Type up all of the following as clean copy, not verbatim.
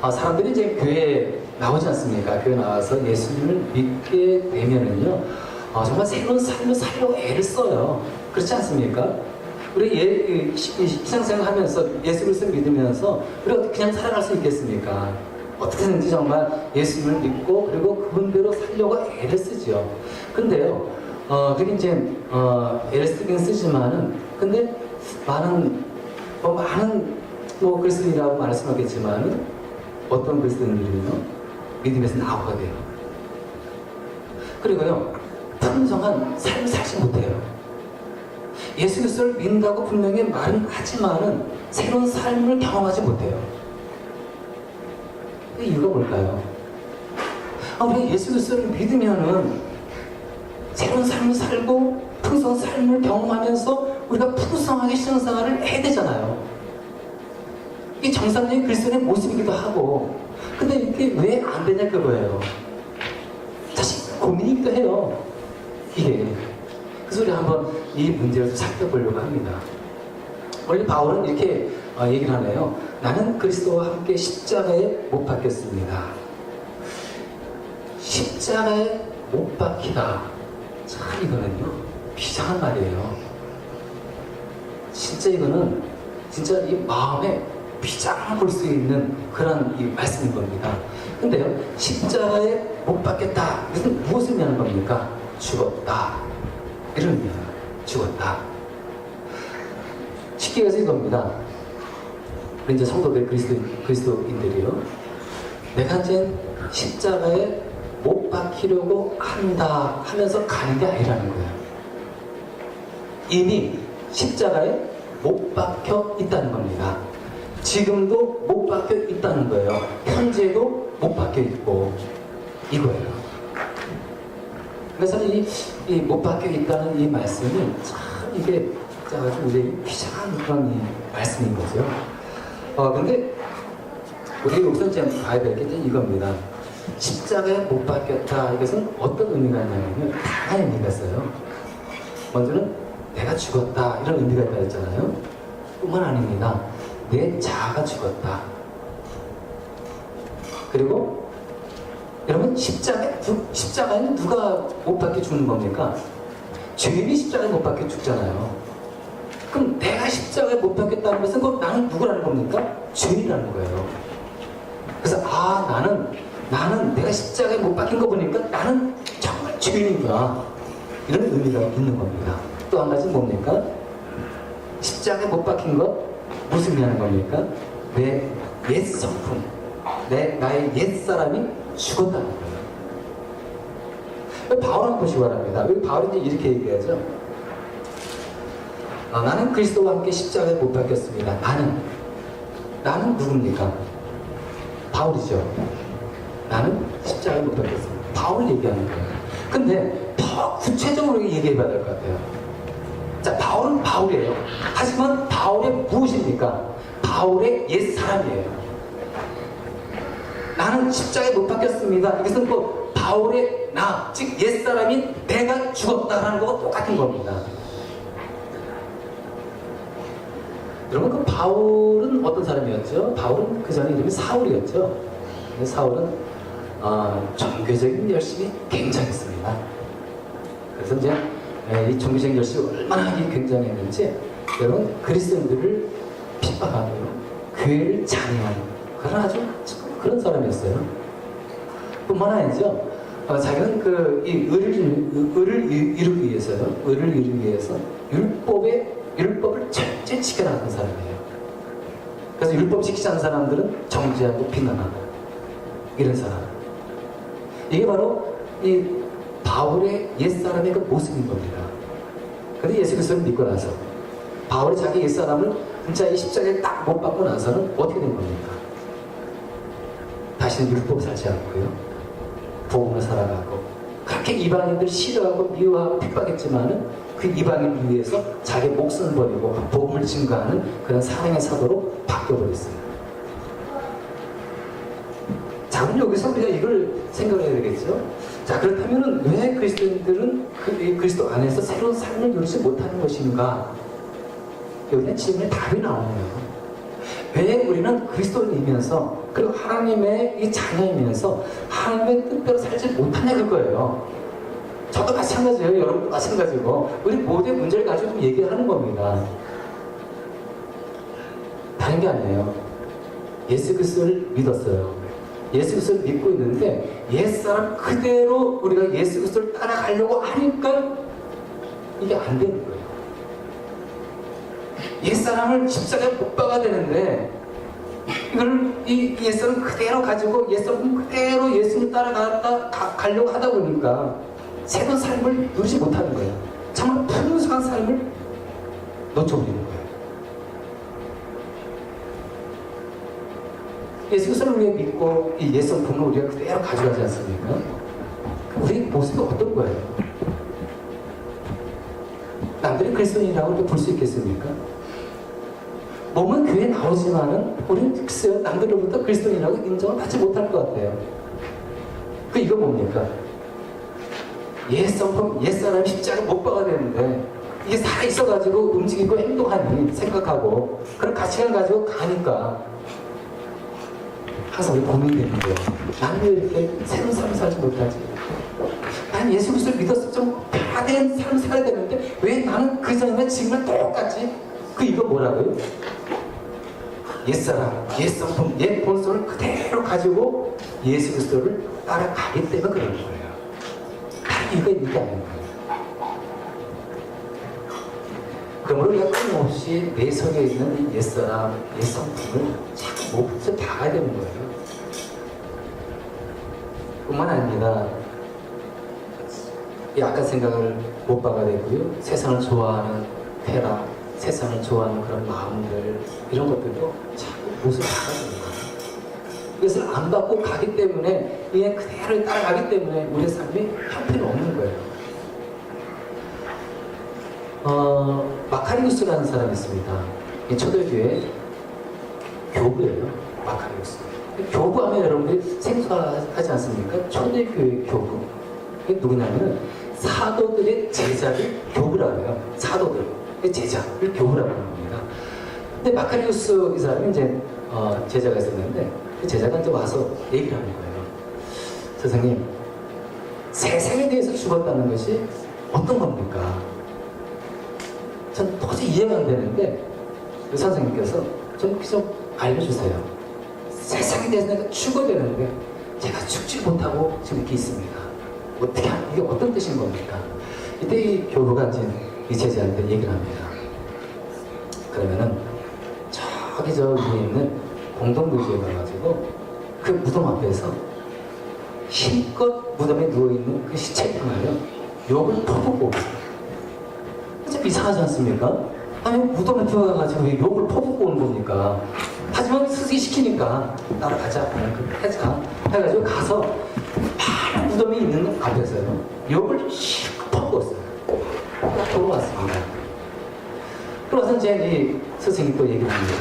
사람들이 이제 교회에 나오지 않습니까? 교회 나와서 예수님을 믿게 되면은요, 정말 새로운 삶을 살려고 애를 써요. 그렇지 않습니까? 우리 신앙생활 하면서 예수 그리스도를 믿으면서 우리가 그냥 살아갈 수 있겠습니까? 어떻게든지 정말 예수님을 믿고 그리고 그분대로 살려고 애를 쓰죠. 근데요, 그게 이제 애를 쓰긴 쓰지만은, 근데 많은 그리스도인이라고 말할 수는 없겠지만은 어떤 그리스도인들은요, 믿음에서 나오게 돼요. 그리고요, 풍성한 삶을 살지 못해요. 예수 그리스도를 믿는다고 분명히 말은 하지만은 새로운 삶을 경험하지 못해요. 그 이유가 뭘까요? 우리가 예수 그리스도를 믿으면은 새로운 삶을 살고 풍성한 삶을 경험하면서 우리가 풍성하게 신앙생활을 해야 되잖아요. 이게 정상적인 그리스도인의 모습이기도 하고, 근데 이게 왜 안 되냐 그거예요. 사실 고민이기도 해요, 이게. 그래서 우리 한번 이 문제를 살펴보려고 합니다. 원래 바울은 이렇게 얘기를 하네요. 나는 그리스도와 함께 십자가에 못 박혔습니다. 십자가에 못 박히다. 참 이거는요, 비장한 말이에요. 진짜 이거는 진짜 이 마음에 비장을 볼 수 있는 그런 이 말씀인 겁니다. 근데요, 십자가에 못 박혔다. 이것은 무엇을 의미하는 겁니까? 죽었다. 이런 의미예요. 죽었다. 쉽게 얘기해서 이겁니다. 우리 이제 성도들, 그리스도인들이요, 내가 이제 십자가에 못 박히려고 한다 하면서 가는 게 아니라는 거예요. 이미 십자가에 못 박혀 있다는 겁니다. 지금도 못 박혀 있다는 거예요. 현재도 못 박혀 있고, 이거예요. 그래서 이 못 박혀 있다는 이 말씀이 참 이게 아주 우리에게 비장한 그런 이 말씀인 거죠. 근데 우리가 여기서 이제 봐야 될 게 이겁니다. 십자가에 못 박혔다. 이것은 어떤 의미가 있냐면요, 다양한 의미가 있어요. 먼저는 내가 죽었다. 이런 의미가 있다 했잖아요. 뿐만 아닙니다. 내 자아가 죽었다. 그리고 여러분, 십자가에는 누가 못 박혀 죽는 겁니까? 죄인이 십자가에 못 박혀 죽잖아요. 그럼 내가 십자가에 못 박혔다는 것은 그럼 나는 누구라는 겁니까? 죄인이라는 거예요. 그래서 나는 내가 십자가에 못 박힌 거 보니까 나는 정말 죄인이구나, 이런 의미가 있는 겁니다. 또 한 가지 뭡니까? 십자가에 못 박힌 것 무슨 의미하는 겁니까? 내 옛 성품, 나의 옛 사람이 죽었다는 거예요. 바울 한번 보시기 바랍니다. 바울이 이제 이렇게 얘기하죠. 나는 그리스도와 함께 십자가에 못 박혔습니다. 나는 누굽니까? 바울이죠. 나는 십자가에 못 박혔습니다. 바울 얘기하는 거예요. 근데 더 구체적으로 얘기해 봐야 될 것 같아요. 자, 바울은 바울이에요. 하지만 바울의 무엇입니까? 바울의 옛 사람이에요. 나는 십자가에 못 박혔습니다. 이것은 또 바울의 나, 즉 옛 사람인 내가 죽었다라는 거와 똑같은 겁니다. 여러분, 그 바울은 어떤 사람이었죠? 바울은 그 전에 이름이 사울이었죠. 사울은 종교적인 열심이 굉장했습니다. 그래서 이제 이 종교적인 열심이 얼마나 굉장했는지, 여러분, 그리스도인들을 핍박하고 교회를 잔해하는 그런 아주 그런 사람이었어요. 뿐만 아니죠. 자기는 이 의를 이루기 위해서 율법을 철저히 지켜나가는 사람이에요. 그래서 율법 지키지 않는 사람들은 정죄하고 비난하고 이런 사람. 이게 바로 이 바울의 옛사람의 그 모습인 겁니다. 그런데 예수 그리스도를 믿고 나서 바울이 자기 옛사람을 진짜 이 십자가에 딱 못 박고 나서는 어떻게 된 겁니까? 다시는 율법 살지 않고요, 복음을 살아가고, 그렇게 이방인들 싫어하고 미워하고 핍박했지만은 그 이방인을 위해서 자기 목숨을 버리고 복음을 증거하는 그런 사랑의 사도로 바뀌어버렸어요. 자, 그럼 여기서 우리가 이걸 생각해야 되겠죠? 자, 그렇다면 왜 그리스도인들은 그리스도 안에서 새로운 삶을 누리지 못하는 것인가? 여기는 질문에 답이 나오네요. 왜 우리는 그리스도인이면서 그리고 하나님의 이 자녀이면서 하나님의 뜻대로 살지 못하냐 그거예요. 저도 마찬가지예요. 여러분도 마찬가지고 우리 모두의 문제를 가지고 좀 얘기하는 겁니다. 다른 게 아니에요. 예수 그리스도를 믿었어요. 예수 그리스도를 믿고 있는데 옛사람 그대로 우리가 예수 그리스도를 따라가려고 하니까 이게 안 되는 거예요. 옛사람을 십자가에 못 박아야 되는데 이걸 이 옛사람 그대로 가지고 옛사람 그대로 예수를 가려고 하다 보니까 새로운 삶을 누리지 못하는 거예요. 정말 풍성한 삶을 놓쳐버리는 거예요. 예수 그리스도를 우리가 믿고 이 옛 성품을 우리가 그대로 가져가지 않습니까? 우리 모습이 어떤 거예요? 남들이 그리스도인이라고 볼 수 있겠습니까? 몸은 교회에 나오지만은 우리는 글쎄요 남들로부터 그리스도인이라고 인정을 받지 못할 것 같아요. 이거 뭡니까? 옛 성품, 옛 사람이 십자가에 못 박아야 되는데 이게 살아있어가지고 움직이고 행동하니 생각하고 그런 가치관을 가지고 가니까 항상 우리 고민이 되는 거예요. 나는 왜 이렇게 새로운 삶을 살지 못하지? 난 예수 그리스도를 믿어서 좀 변화된 삶을 살아야 되는데 왜 나는 그 전이나 지금은 똑같지? 이거 뭐라고요? 옛사람, 옛성품, 옛 본성을 그대로 가지고 예수 그리스도를 따라가기 때문에 그런 거예요. 다른 이유가 있는 게 아닌 거예요. 그러므로 우리가 끊임없이 내 속에 있는 이 옛사람, 옛성품을 자꾸 목표 박아야 되는 거예요. 뿐만 아니라 약간 생각을 못 박아야 되고요. 세상을 좋아하는 쾌락, 세상을 좋아하는 그런 마음들 이런 것들도 자꾸 못을 박아야 되는 거예요. 이것을 안 받고 가기 때문에 그냥 그대로 따라가기 때문에 우리의 삶이 형편없는 거예요. 마카리우스라는 사람이 있습니다. 이 초대교회 교부예요. 마카리우스. 교부하면 여러분들이 생소하지 않습니까? 초대교회 교부. 이게 누구냐면 사도들의 제자를 교부라고 해요. 사도들. 제자를 교부라고 하는 겁니다. 근데 마카리우스 이 사람이 이제 제자가 있었는데 그 제자가 이제 와서 얘기를 하는 거예요. 선생님, 세상에 대해서 죽었다는 것이 어떤 겁니까? 전 도저히 이해가 안 되는데 그 선생님께서 좀 알려주세요. 세상에 대해서 내가 죽어야 되는데 제가 죽지 못하고 지금 이렇게 있습니다. 어떻게 이게 어떤 뜻인 겁니까? 이때 이 교부가 이제 이 제자한테 얘기를 합니다. 그러면은 저기 저 위에 있는 공동묘지에 가가지고 그 무덤 앞에서 힘껏 무덤에 누워있는 그 시체들만요 욕을 퍼붓고 오세요. 참 이상하지 않습니까? 아니 무덤에 들어가가지고 왜 욕을 퍼붓고 오는 겁니까? 하지만 스승이 시키니까 따라가자, 하자 해가지고 가서 파란 무덤이 있는 앞에서요 욕을 실컷 퍼붓고 왔어요. 딱 돌아왔습니다. 그러고서 이제 이 스승이 또 얘기를 합니다.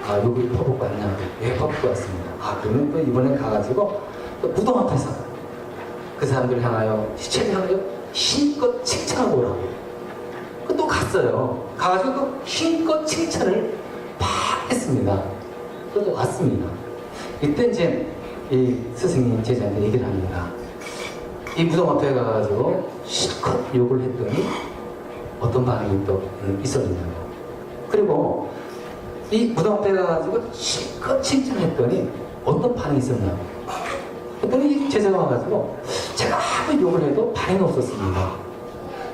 아, 여기 퍼붓고 왔냐? 왜 퍼붓고 왔습니다. 아, 그러면 또 이번에 가가지고 또 무덤 앞에서 그 사람들을 향하여, 시체를 향하여 힘껏 칭찬하고 오라고. 또 갔어요. 가가지고 또 힘껏 칭찬을 팍 했습니다. 또 왔습니다. 이때 이제 이 스승이 제자한테 얘기를 합니다. 이 무덤 앞에 가가지고 실컷 욕을 했더니 어떤 반응이 또 있었느냐고. 그리고 이 무덤 앞에 가가지고 실컷 칭찬했더니 어떤 반응이 있었냐고. 그랬더니 이 제자가 와가지고 제가 아무리 욕을 해도 반응이 없었습니다.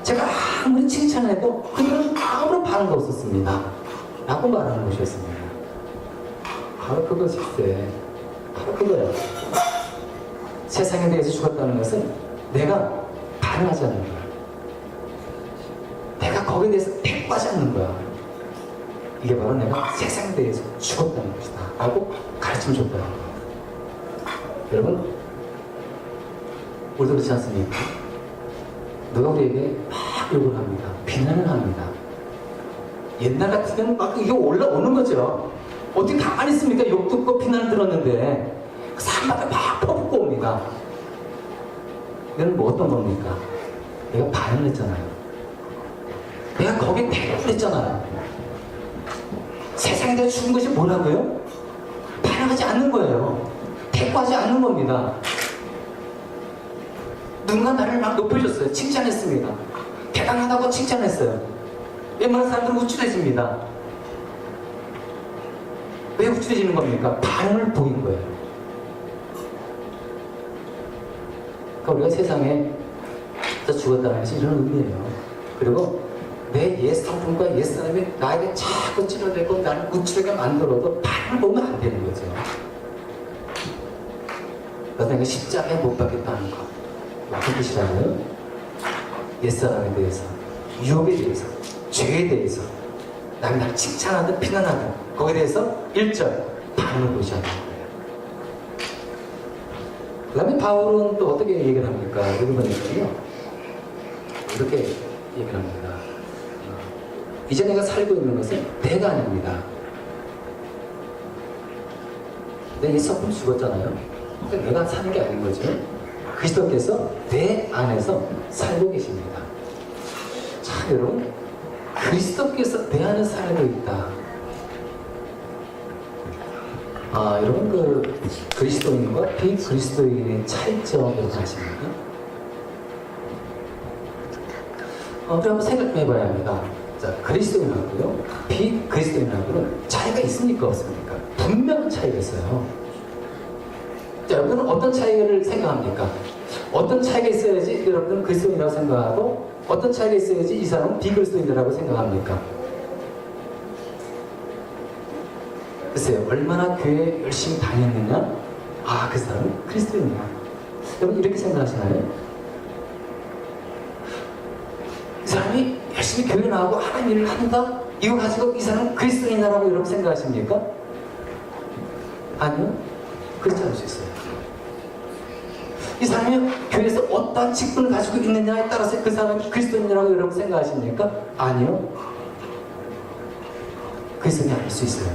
제가 아무리 칭찬해도 그들은 아무런 반응도 없었습니다. 라고 말하는 것이었습니다. 바로 그것일세. 바로 그거예요. 세상에 대해서 죽었다는 것은 내가 반응하지 않는 거야. 내가 거기에 대해서 대꾸하지 않는 거야. 이게 바로 내가 세상에 대해서 죽었다는 것이다. 라고 가르침 줬다는 거예요. 여러분, 우리도 그렇지 않습니까? 누가 우리에게 막 욕을 합니다. 비난을 합니다. 옛날 같으면 막 이게 올라오는 거죠. 어떻게 가만히 있습니까? 욕 듣고 비난을 들었는데 그 사람마다 막 퍼붓고 옵니다. 이건 뭐 어떤 겁니까? 내가 반응을 했잖아요. 내가 거기에 대답을 했잖아요. 세상에 대해 죽은 것이 뭐라고요? 반항하지 않는 거예요. 대꾸하지 않는 겁니다. 누군가 나를 막 높여줬어요. 칭찬했습니다. 대단하다고 칭찬했어요. 웬만한 사람들은 우쭐해집니다. 왜 우쭐해지는 겁니까? 반응을 보인 거예요. 그러니까 우리가 세상에 죽었다는 것이 이런 의미예요. 그리고 내 옛 성품과 옛 사람이 나에게 자꾸 찔러대고 나를 우쭐하게 만들어도 반응을 보면 안 되는 거죠. 내가 십자가에 못 박겠다는 거. 무슨 뜻이라고요? 옛사람에 대해서, 유혹에 대해서, 죄에 대해서 남이 나를 칭찬하든 비난하든 거기에 대해서 1절 반응을 보지 않는 거예요. 그 다음에 바울은 또 어떻게 얘기를 합니까? 여기 보니까요 이렇게 얘기를 합니다. 이제 내가 살고 있는 것은 내가 아닙니다. 내 성품 죽었잖아요. 그러니까 내가 사는 게 아닌 거죠. 그리스도께서 내 안에서 살고 계십니다. 자, 여러분, 그리스도께서 내 안에 살고 있다. 여러분, 그리스도인과 비그리스도인의 차이점을 아십니까? 우리 한번 생각 좀 해봐야 합니다. 자, 그리스도인하고요, 비그리스도인하고는 차이가 있습니까? 없습니까? 분명한 차이가 있어요. 자, 여러분은 어떤 차이를 생각합니까? 어떤 차이가 있어야지 여러분은 그리스도인이라고 생각하고 어떤 차이가 있어야지 이 사람은 비그리스도인이라고 생각합니까? 글쎄요, 얼마나 교회 열심히 다녔느냐? 그 사람은 그리스도인이야. 여러분 이렇게 생각하시나요? 이 사람이 열심히 교회 나가고 하나님 일을 한다? 이거 가지고 이 사람은 그리스도인이라고 여러분 생각하십니까? 아니요, 그렇지 않을 수 있어요. 이 사람이 교회에서 어떠한 직분을 가지고 있느냐에 따라서 그 사람이 그리스도인이라고 여러분 생각하십니까? 아니요, 그리스도인이 아닐 수 있어요.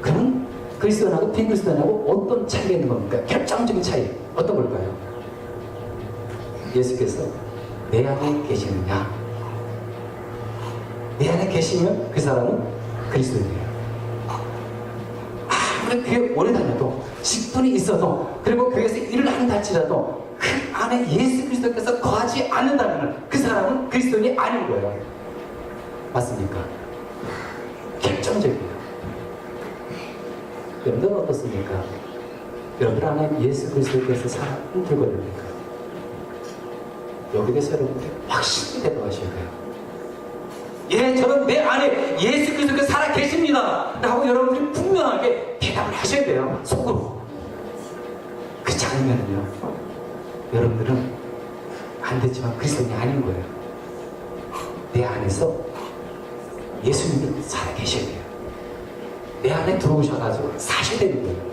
그럼 그리스도인하고 비그리스도인하고 어떤 차이가 있는 겁니까? 결정적인 차이 어떤 걸까요? 예수께서 내 안에 계시느냐? 내 안에 계시면 그 사람은 그리스도인이에요. 아무리 교회 오래 다녀도 직분이 있어도 그리고 교회에서 일을 한다 할지라도 그 안에 예수 그리스도께서 거하지 않는다면 그 사람은 그리스도인이 아닌 거예요. 맞습니까? 결정적이에요. 여러분들은 어떻습니까? 여러분들 안에 예수 그리스도께서 살아있는 걸입니까? 여기 대해서 여러분들이 확실히 대답하셔야 돼요. 예, 저는 내 안에 예수 그리스도께서 살아 계십니다 라고 여러분들이 분명하게 대답을 하셔야 돼요. 속으로. 그렇지 않으면요 여러분들은 안 됐지만 그리스도인이 아닌 거예요. 내 안에서 예수님이 살아 계셔야 돼요. 내 안에 들어오셔가지고 사셔야 되는 거예요.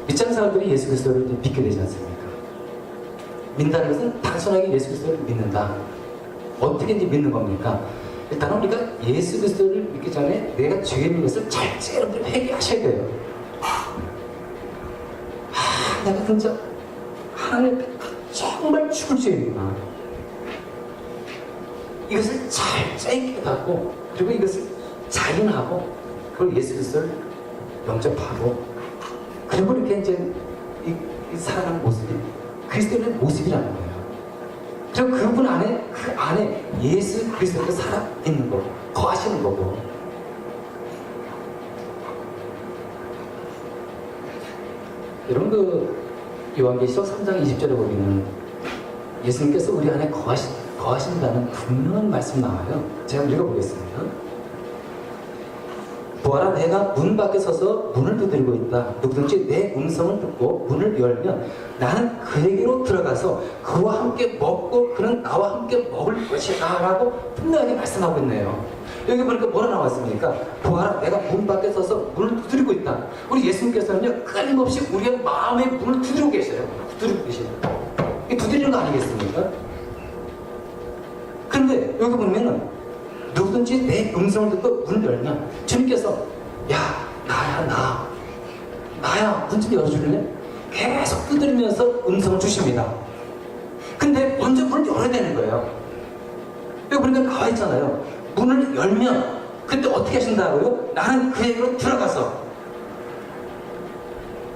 믿지 사람들이 예수 그리스도를 믿게 되지 않습니까? 믿는다는 것은 단순하게 예수 그리스도를 믿는다. 어떻게 이제 믿는 겁니까? 일단은 우리가 예수 그리스도를 믿기 전에 내가 죄 있는 것을 절제 여러분들 회개하셔야 돼요. 내가 진짜 하나님 정말 죽을 죄입니다. 이것을 철저히 깨닫고 그리고 이것을 자인하고 그걸 예수 그리스도를 영접하고 그리고 이렇게 이제 이 살아가는 모습이 그리스도의 모습이라는 거예요. 그리고 그분 안에 그 안에 예수 그리스도가 살아 있는 거고 거하시는 거고. 여러분 요한계시록 3장 20절에 보면 예수님께서 우리 안에 거하신다는 분명한 말씀 나와요. 제가 읽어보겠습니다. 보아라, 내가 문 밖에 서서 문을 두드리고 있다. 누구든지 내 음성을 듣고 문을 열면 나는 그에게로 들어가서 그와 함께 먹고 그는 나와 함께 먹을 것이다 라고 분명하게 말씀하고 있네요. 여기 보니까 뭐라 나왔습니까? 보아라, 내가 문 밖에 서서 문을 두드리고 있다. 우리 예수님께서는요 끊임없이 우리의 마음의 문을 두드리고 계셔요. 두드리고 계셔요. 이게 두드리는 거 아니겠습니까? 그런데 여기 보면은 누구든지 내 음성을 듣고 문을 열면 주님께서 야, 나야 문 좀 열어줄래? 계속 두드리면서 음성을 주십니다. 근데 먼저 문을 열어야 되는 거예요. 여기 보니까 나와 있잖아요. 문을 열면 그때 어떻게 하신다고요? 나는 그에게로 들어가서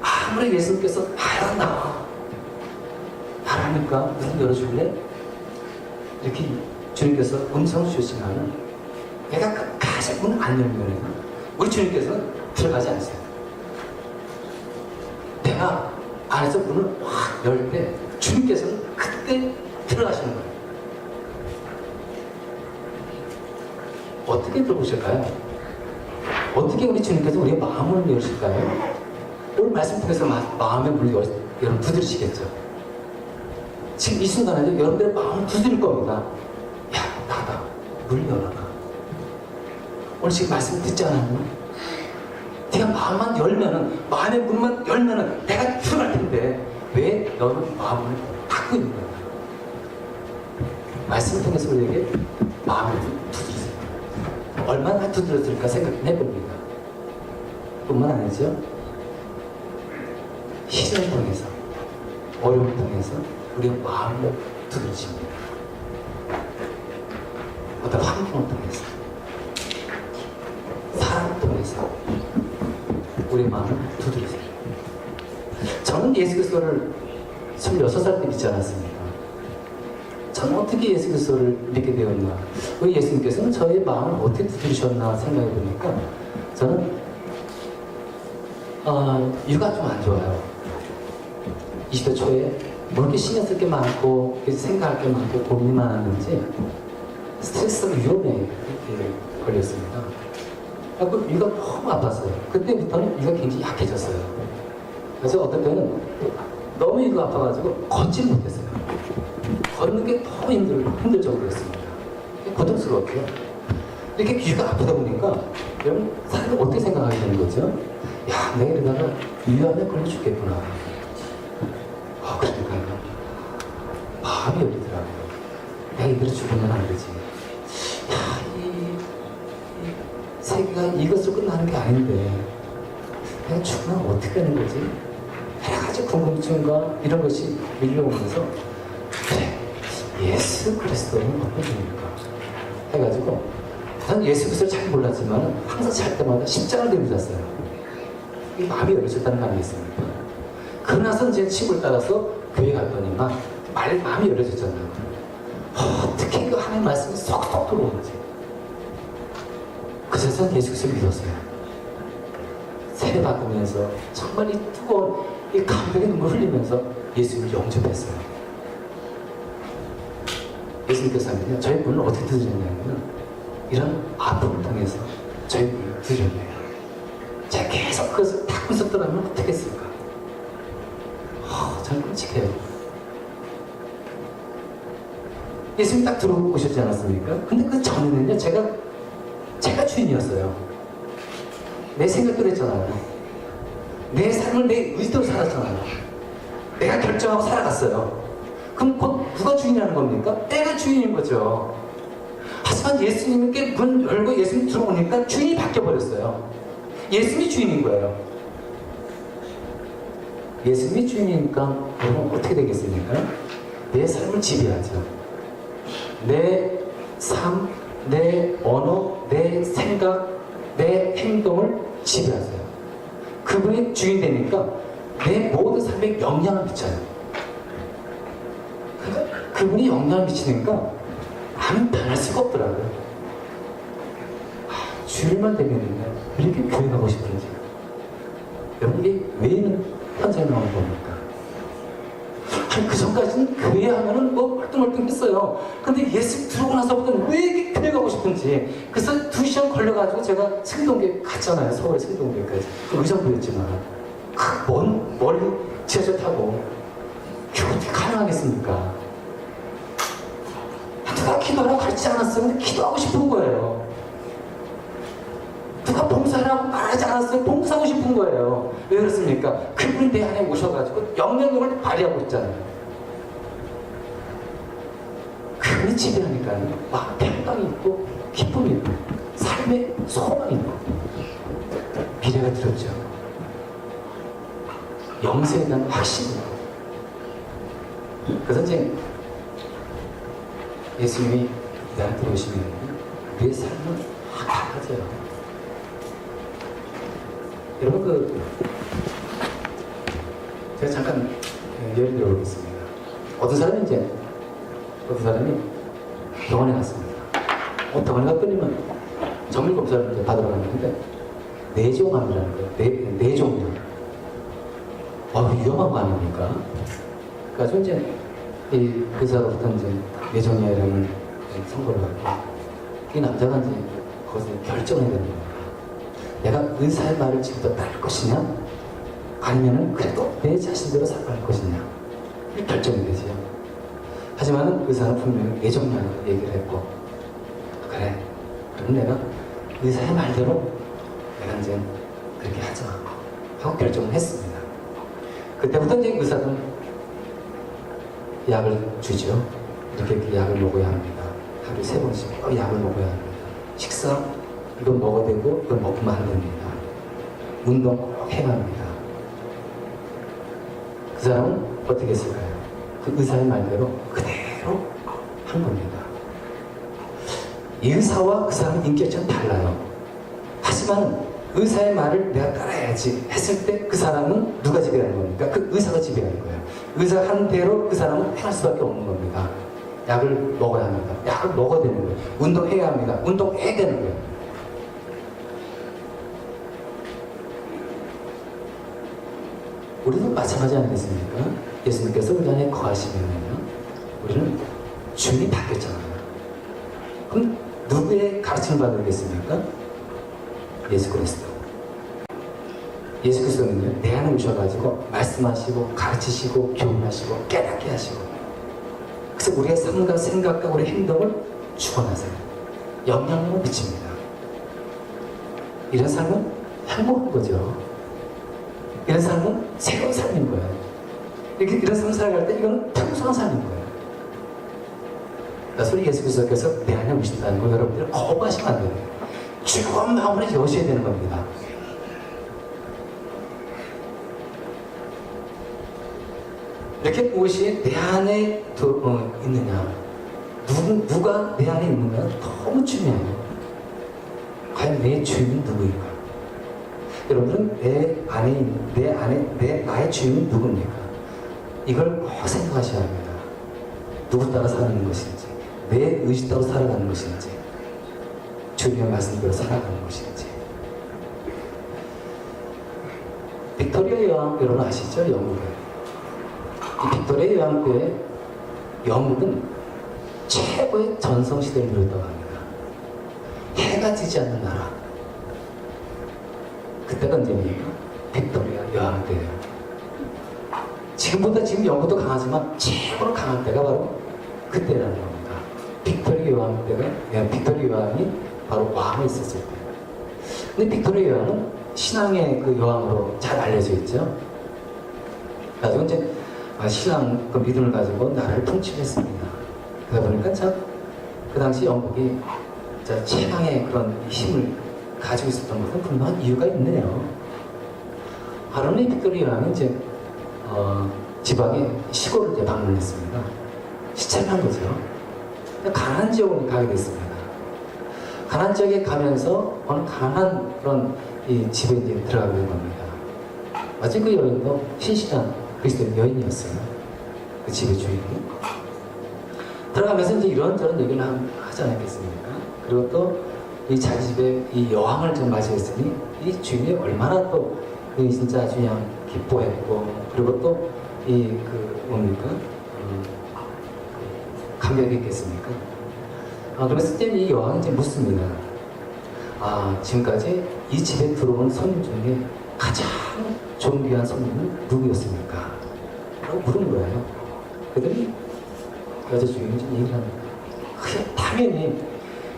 아무리 예수님께서 나야 나라니까 문 열어줄래? 이렇게 주님께서 음성 주시면은 내가 끝까지 문 안 열면 우리 주님께서는 들어가지 않으세요. 내가 안에서 문을 확 열 때 주님께서는 그때 들어가시는 거예요. 어떻게 들어오실까요? 어떻게 우리 주님께서 우리의 마음을 열으실까요? 오늘 말씀 통해서 마음의 문을 여러분 두드리시겠죠? 지금 이 순간에도 여러분들의 마음을 두드릴 겁니다. 야, 나다. 문 열어라. 오늘 지금 말씀 듣지 않았나? 네가 마음만 열면은, 마음의 문만 열면은 내가 들어갈 텐데 왜 너는 마음을 닫고 있는 거야? 말씀을 통해서 우리에게 마음을 두드리세요. 얼마나 두드렸을까 생각해 봅니다. 뿐만 아니죠. 시련을 통해서, 어려움을 통해서 우리의 마음을 두드리십니다. 어떤 환경을 통해서, 사람을 통해서 우리의 마음을 두드리세요. 저는 예수 그리스도를 26살 때 믿지 않았습니까? 저는 어떻게 예수 그리스도를 믿게 되었나? 우리 예수님께서는 저의 마음을 어떻게 두드리셨나 생각해 보니까 저는 이유가 좀 안 좋아요. 20대 초에 뭐 이렇게 신경 쓸 게 많고 생각할 게 많고 고민이 많았는지 스트레스가 위험에 걸렸습니다. 그 위가 너무 아팠어요. 그때부터는 위가 굉장히 약해졌어요. 그래서 어떤 때는 너무 위가 아파가지고 걷지 못했어요. 걷는 게 너무 힘들 정도였습니다. 고통스러웠죠. 이렇게 위가 아프다 보니까 여러분 사람이 어떻게 생각하게 되는 거죠? 야, 내가 이러다가 위암에 걸려 죽겠구나. 그러니까요. 마음이 열리더라고요. 내가 이대로 죽으면 안 되지. 야, 이 세계가 이것으로 끝나는 게 아닌데 내가 죽으면 어떻게 되는 거지? 여러 가지 궁금증과 이런 것이 밀려오면서 그래, 예수 그리스도는 어떤 분입니까? 해가지고 난 예수 그리스도를 잘 몰랐지만 항상 잘 때마다 십자가를 들고 잤어요. 이 마음이 열려졌다는 거 아니겠습니까? 그러고 나서 이제 친구를 따라서 교회 갔더니 마음이 열려졌잖아요. 어떻게 그 하나님 말씀이 쏙쏙 들어오는지. 그래서 예수 그리스도를 믿었어요. 세례 받으면서 정말 이 뜨거운 이 감격의 눈물 흘리면서 예수님을 영접했어요. 예수님께서 하면요, 저희 문을 어떻게 두드렸냐면 이런 아픔을 통해서 저희 문을 두드렸네요. 제가 계속 그것을 닫고 있었더라면 어떻게 했을까? 저는 끔찍해요. 예수님 딱 들어오셨지 않았습니까? 근데 그 전에는요, 제가 주인이었어요. 내 생각대로 했잖아요. 내 삶을 내 의지대로 살았잖아요. 내가 결정하고 살아갔어요. 그럼 곧 누가 주인이라는 겁니까? 내가 주인인 거죠. 하지만 예수님께 문 열고 예수님 들어오니까 주인이 바뀌어버렸어요. 예수님이 주인인 거예요. 예수님이 주인이니까 여러분 어떻게 되겠습니까? 내 삶을 지배하죠. 내 삶, 내 언어, 내 생각, 내 행동을 지배하세요. 그분이 주인 되니까 내 모든 삶에 영향을 미쳐요. 그분이 영향을 미치니까 나는 변할 수가 없더라고요. 주일만 되겠는데 왜 이렇게 교회 가고 싶은지. 여러분 이게 왜 있는 현장에 나온 겁니까? 아니 그 전까지는 교회 하면은 뭐 멀뚱멀뚱 했어요. 근데 예수 들어오고 나서부터는 왜 이렇게 교회 가고 싶은지. 그래서 2시간 걸려가지고 제가 승동교회 갔잖아요. 서울 승동교회까지. 의정부였지만 먼 멀리 지하철 타고 어떻게 가능하겠습니까? 누가 기도하라고 가르치지 않았어요. 근데 기도하고 싶은 거예요. 누가 봉사하라고 말하지 않았어요. 봉사하고 싶은 거예요. 왜 그렇습니까? 그분이 내 안에 오셔가지고 영향력을 발휘하고 있잖아요. 그분이 지배하니까요. 막 평강이 있고 기쁨이 있고 삶의 소망이 있고 미래가 두렵죠. 영생에 대한 확신이 있고. 그래서 이제 예수님이 이 자리에 들어오시면 우리의 삶은 다 달라져요. 여러분 제가 잠깐 예를 들어보겠습니다. 어떤 사람이 병원에 갔습니다. 병원에 갔더니만 정밀 검사를 이제 받으러 갔는데 뇌종암이라는 거예요. 뇌종암. 위험한 거 아닙니까? 그래서 이제 이 의사로부터 이제 뇌종암이라는 선고를 받고 이 남자가 이제 거기서 결정해야 되는 겁니다. 내가 의사의 말을 지금부터 따를 것이냐? 아니면은 그래도 내 자신대로 살아갈 것이냐? 이 결정이 되죠. 하지만 의사는 분명히 뇌종양으로 얘기를 했고, 그래, 그럼 내가 의사의 말대로 내가 이제 그렇게 하자 하고 결정을 했습니다. 그때부터 이제 의사는 약을 주죠. 이렇게 약을 먹어야 합니다. 하루에 3번씩 약을 먹어야 합니다. 식사 이건 먹어야 되고 이건 먹으면 안 됩니다. 운동 꼭 해야 합니다. 그 사람은 어떻게 했을까요? 그 의사의 말대로 그대로 한 겁니다. 이 의사와 그 사람은 인격이 좀 달라요. 하지만 의사의 말을 내가 따라야지 했을 때 그 사람은 누가 지배하는 겁니까? 그 의사가 지배하는 거예요. 의사가 한 대로 그 사람은 행할 수밖에 없는 겁니다. 약을 먹어야 합니다. 약을 먹어야 되는 거예요. 운동해야 합니다. 운동해야 되는 거예요. 우리도 마찬가지 아니겠습니까? 예수님께서 우리 안에 거하시면요, 우리는 주인이 바뀌었잖아요. 그럼 누구의 가르침을 받으겠습니까? 예수 그리스도. 예수 그리스도는요, 내 안에 오셔가지고 말씀하시고 가르치시고 교훈하시고 깨닫게 하시고, 그래서 우리의 삶과 생각과 우리의 행동을 주관하세요. 영향력을 미칩니다. 이런 삶은 행복한 거죠. 이런 삶은 새로운 삶인 거예요. 이런 삶을 살아갈 때 이거는 평소한 삶인 거예요. 그래서 우리 예수 그리스도께서 내 안에 오신다는 걸 여러분들 거부하시면 안 돼요. 즐거운 마음으로 여셔야 되는 겁니다. 이렇게 무엇이 내 안에 있느냐, 누가 내 안에 있느냐가 너무 중요해요. 과연 내 주인은 누구인가? 여러분은 나의 주인은 누굽니까? 이걸 꼭 생각하셔야 합니다. 누구 따라 사는 것인지, 내 의지 따라 살아가는 것인지, 주님의 말씀대로 살아가는 것인지. 빅토리아 여왕 여러분 아시죠? 영국에. 이 빅토리아 여왕 때 영국은 최고의 전성시대를 누렸다고 합니다. 해가 지지 않는 나라. 그때가 언제입니까? 빅토리아 여왕 때예요. 지금보다 지금 영국도 강하지만 최고로 강한 때가 바로 그때라는 겁니다. 빅토리아 여왕 때가, 빅토리아 여왕이 바로 왕이 있었을 때. 근데 빅토리아 여왕은 신앙의 그 여왕으로 잘 알려져 있죠. 그래서 이제 신앙 그 믿음을 가지고 나라를 통치했습니다. 그러다 보니까 참 그 당시 영국이 최강의 그런 힘을 가지고 있었던 것은 분명한 이유가 있네요. 바로는 빅토리아 여왕이 이제 지방의 시골을 이제 방문했습니다. 시찰한 거죠. 가난한 지역으로 가게 됐습니다. 가난한 지역에 가면서 어느 가난한 그런 이 집에 이제 들어가게 된 겁니다. 마치 그 여인도 신실한 그리스도인 여인이었어요. 그 집의 주인이. 들어가면서 이제 이런저런 얘기를 하지 않았겠습니까? 그리고 또 이 자기 집에 이 여왕을 좀 맞이했으니 이 주인이 얼마나 또 진짜 아주 그냥 기뻐했고, 그리고 또 이 뭡니까? 감격이 있겠습니까? 그래서 이제 이 여왕이 이제 묻습니다. 지금까지 이 집에 들어온 손님 중에 가장 존귀한 손님은 누구였습니까? 라고 물은 거예요. 그랬더니 그 여자 주인이 좀 얘기를 합니다. 당연히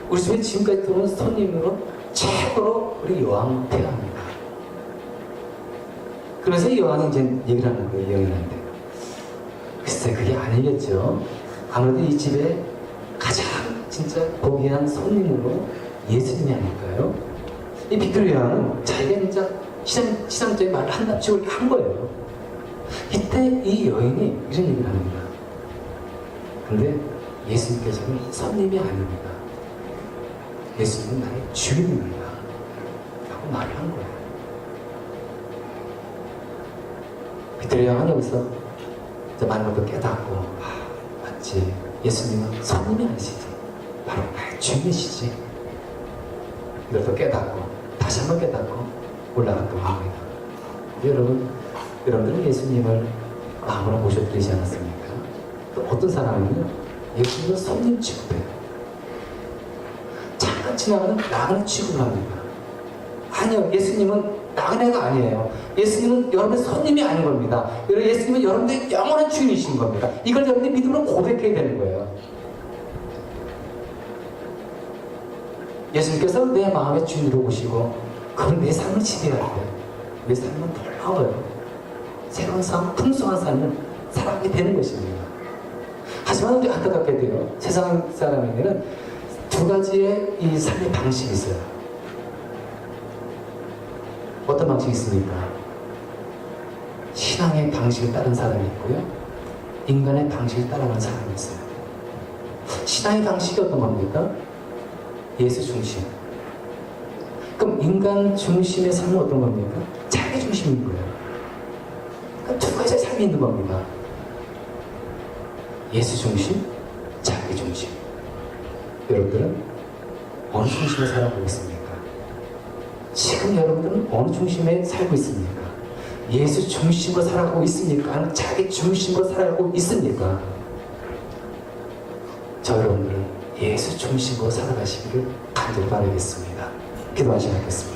우리 집에 지금까지 들어온 손님으로 최고로 우리 여왕 태어납니다. 그래서 이 여왕이 이제 얘기를 하는 거예요, 여인한테. 글쎄, 그게 아니겠죠. 아무래도 이 집에 가장 진짜 고귀한 손님으로 예수님이 아닐까요? 이 빅토리아 여왕은 자기가 진짜 시장적인 말을 한답시고 이렇게 한 거예요. 이때 이 여인이 이런 얘기를 합니다. 근데 예수님께서는 손님이 아닙니다. 예수님은 나의 주인입니다. 라고 말을 한 거예요. 베드로 형은 여기서 이제 많은 것도 깨닫고, 맞지. 예수님은 손님이 아니시지. 바로 나의 주인이시지. 이것도 깨닫고, 다시 한번 깨닫고 올라갔던 겁니다. 여러분들은 예수님을 마음으로 모셔드리지 않았습니까? 또 어떤 사람은요, 예수님은 손님 취급해요. 잠깐 지나가는 나그네 취급을 합니다. 아니요, 예수님은 나그네가 아니에요. 예수님은 여러분의 손님이 아닌 겁니다. 예수님은 여러분의 영원한 주인이신 겁니다. 이걸 여러분이 믿음으로 고백해야 되는 거예요. 예수님께서 내 마음의 주인으로 오시고, 그건 내 삶을 지배할 때, 내 삶은 놀라워요. 새로운 삶, 풍성한 삶을 살아가게 되는 것입니다. 하지만 우리 안타깝게 돼요. 세상 사람에게는 두 가지의 이 삶의 방식이 있어요. 어떤 방식이 있습니까? 신앙의 방식을 따르는 사람이 있고요, 인간의 방식을 따라가는 사람이 있어요. 신앙의 방식이 어떤 겁니까? 예수 중심. 그럼 인간 중심의 삶은 어떤 겁니까? 자기 중심인 거예요. 그러니까 두 가지의 삶이 있는 겁니다. 예수 중심, 자기 중심. 여러분들은 어느 중심에 살아가고 있습니까? 지금 여러분들은 어느 중심에 살고 있습니까? 예수 중심으로 살아가고 있습니까? 아니면 자기 중심으로 살아가고 있습니까? 저 여러분들은 예수 중심으로 살아가시기를 간절히 바라겠습니다. 기도하시겠습니다.